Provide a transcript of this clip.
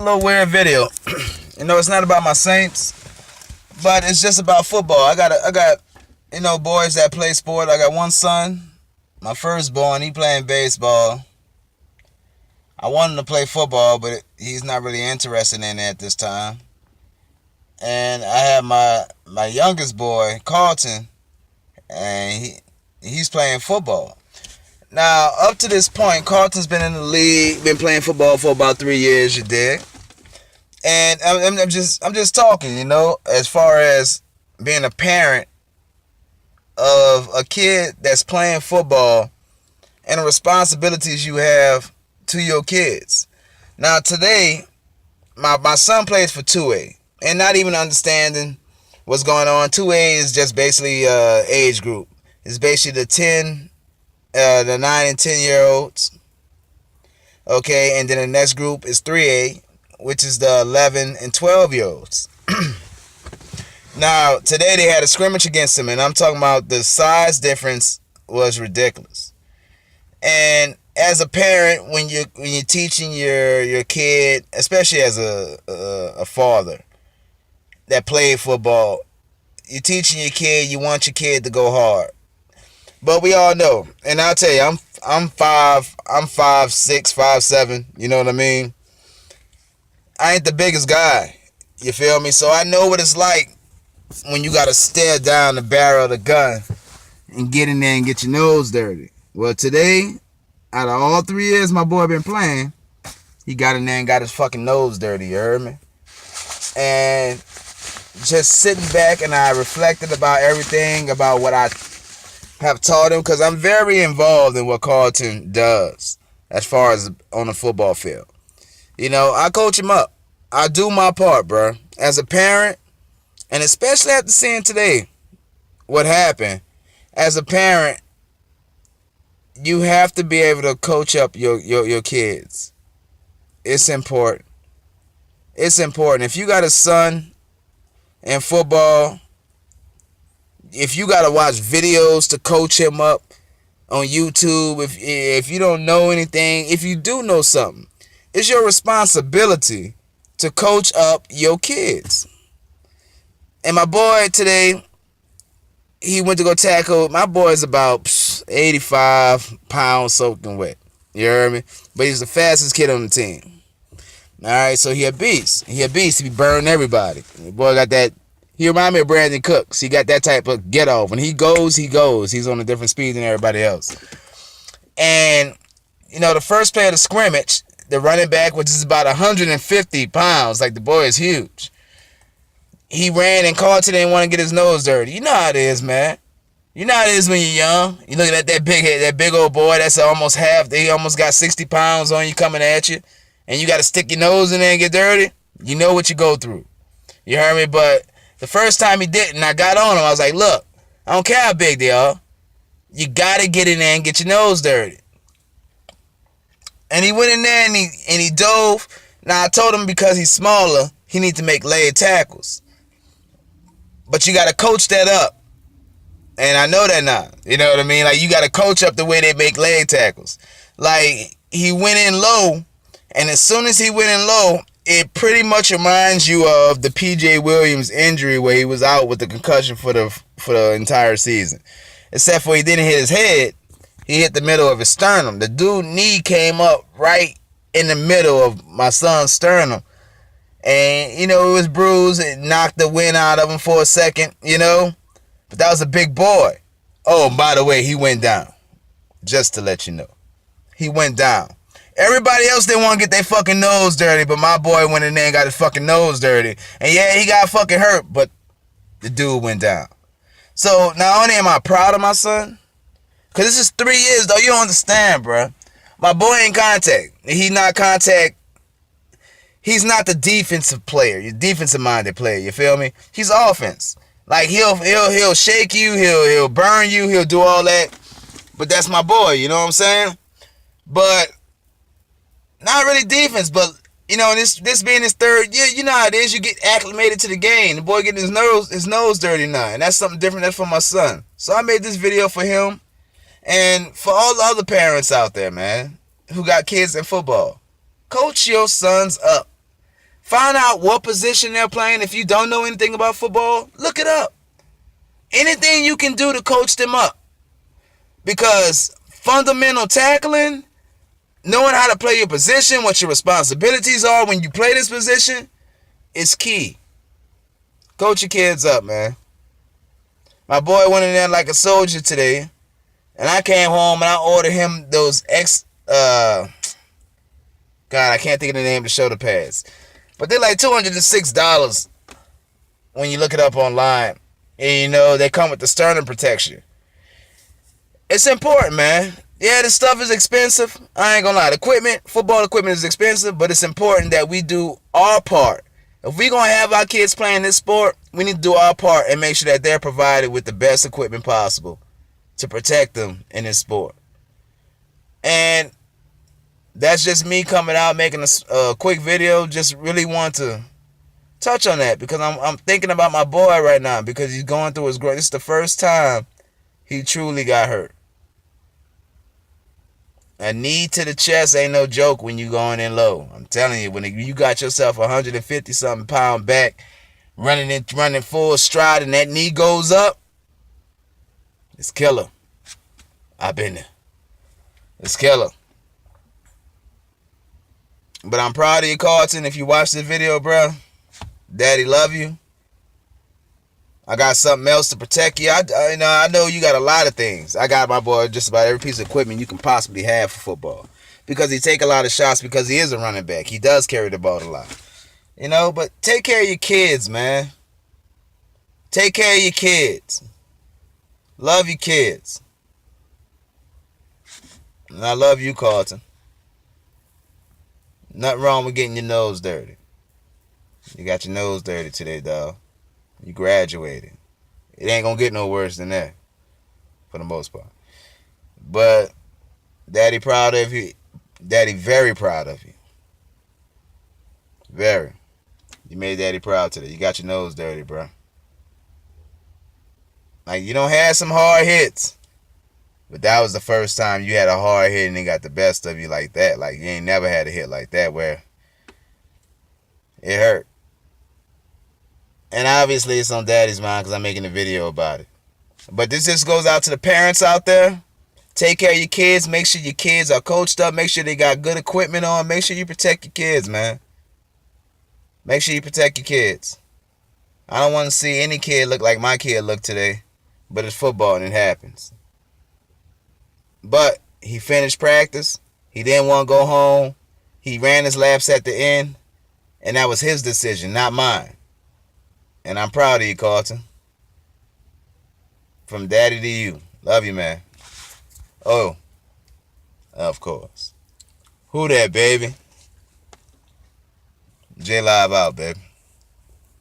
A little weird video. It's not about my Saints, but it's just about football. I got boys that play sport. I got one son, my firstborn. He playing baseball. I want him to play football, but he's not really interested in it at this time. And I have my youngest boy, Carlton, and he's playing football. Now, up to this point, Carlton's been in the league, been playing football for about 3 years, you dig? And I'm just talking, as far as being a parent of a kid that's playing football and the responsibilities you have to your kids. Now, today, my son plays for 2A, and not even understanding what's going on. 2A is just basically age group. It's basically the 9 and 10-year-olds. Okay, and then the next group is 3A, which is the 11 and 12-year-olds. Now, today they had a scrimmage against him, and I'm talking about the size difference was ridiculous. And as a parent, when you're teaching your kid, especially as a father that played football, you're teaching your kid, you want your kid to go hard. But we all know, and I'll tell you, I'm 5'6", 5'7", you know what I mean? I ain't the biggest guy, you feel me? So I know what it's like when you gotta stare down the barrel of the gun and get in there and get your nose dirty. Well, today, out of all 3 years my boy been playing, he got in there and got his fucking nose dirty, you heard me? And just sitting back, and I reflected about everything, about what I have taught him, because I'm very involved in what Carlton does as far as on the football field. I coach him up. I do my part, bro. As a parent, and especially after seeing today what happened, as a parent, you have to be able to coach up your kids. It's important. It's important. If you got a son in football, if you got to watch videos to coach him up on YouTube, if you don't know anything, if you do know something, it's your responsibility to coach up your kids. And my boy today, he went to go tackle. My boy's about 85 pounds soaking wet. You heard me? But he's the fastest kid on the team. All right, so he a beast. He be burning everybody. The boy got that. He remind me of Brandon Cooks. He got that type of get off. When he goes, he goes. He's on a different speed than everybody else. And, the first play of the scrimmage, the running back, which is about 150 pounds, like the boy is huge. He ran, and Carlton didn't want to get his nose dirty. You know how it is, man. You know how it is when you're young. You looking at that big head, that big old boy, that's almost half. He almost got 60 pounds on you coming at you. And you got to stick your nose in there and get dirty. You know what you go through. You heard me? But the first time he didn't, I got on him. I was like, look, I don't care how big they are. You got to get in there and get your nose dirty. And he went in there and he dove. Now, I told him because he's smaller, he needs to make laid tackles. But you got to coach that up. And I know that now. You know what I mean? Like, you got to coach up the way they make leg tackles. Like, he went in low, and as soon as he went in low, it pretty much reminds you of the PJ Williams injury where he was out with the concussion for the entire season. Except for he didn't hit his head. He hit the middle of his sternum. The dude's knee came up right in the middle of my son's sternum. And, it was bruised. It knocked the wind out of him for a second, But that was a big boy. Oh, and by the way, he went down. Just to let you know. He went down. Everybody else didn't want to get their fucking nose dirty, but my boy went in there and got his fucking nose dirty. And yeah, he got fucking hurt, but the dude went down. So, not only am I proud of my son, because this is 3 years, though. You don't understand, bro. My boy ain't contact. He's not contact. He's not the defensive player, your defensive-minded player, you feel me? He's offense. Like, he'll shake you, he'll burn you, he'll do all that. But that's my boy, you know what I'm saying? But not really defense, but this being his third year, you know how it is. You get acclimated to the game. The boy getting his nose dirty now, and that's something different. That's for my son. So I made this video for him, and for all the other parents out there, man, who got kids in football. Coach your sons up. Find out what position they're playing. If you don't know anything about football, look it up. Anything you can do to coach them up. Because fundamental tackling, knowing how to play your position, what your responsibilities are when you play this position, is key. Coach your kids up, man. My boy went in there like a soldier today, and I came home and I ordered him those God, I can't think of the name of the shoulder pads. But they're like $206 when you look it up online. And you know, they come with the sternum protection. It's important, man. Yeah, this stuff is expensive. I ain't gonna lie. Football equipment is expensive, but it's important that we do our part. If we gonna have our kids playing this sport, we need to do our part and make sure that they're provided with the best equipment possible to protect them in this sport. And that's just me coming out making a quick video. Just really want to touch on that because I'm thinking about my boy right now because he's going through his growth. This is the first time he truly got hurt. A knee to the chest ain't no joke when you going in low. I'm telling you, when you got yourself 150 something pound back, running full stride, and that knee goes up, it's killer. I've been there. It's killer. But I'm proud of you, Carlton. If you watch this video, bro, Daddy love you. I got something else to protect you. I know you got a lot of things. I got my boy just about every piece of equipment you can possibly have for football. Because he take a lot of shots because he is a running back. He does carry the ball a lot. You know, but take care of your kids, man. Take care of your kids. Love your kids. And I love you, Carlton. Nothing wrong with getting your nose dirty. You got your nose dirty today, dog. You graduated. It ain't gonna get no worse than that, for the most part. But Daddy proud of you. Daddy very proud of you. Very. You made Daddy proud today. You got your nose dirty, bro. Like, you don't have some hard hits, but that was the first time you had a hard hit and it got the best of you like that. Like, you ain't never had a hit like that where it hurt. And obviously it's on Daddy's mind because I'm making a video about it. But this just goes out to the parents out there. Take care of your kids. Make sure your kids are coached up. Make sure they got good equipment on. Make sure you protect your kids, man. Make sure you protect your kids. I don't want to see any kid look like my kid looked today. But it's football and it happens. But he finished practice. He didn't want to go home. He ran his laps at the end. And that was his decision, not mine. And I'm proud of you, Carlton. From Daddy to you. Love you, man. Oh, of course. Who that, baby? J Live out, baby.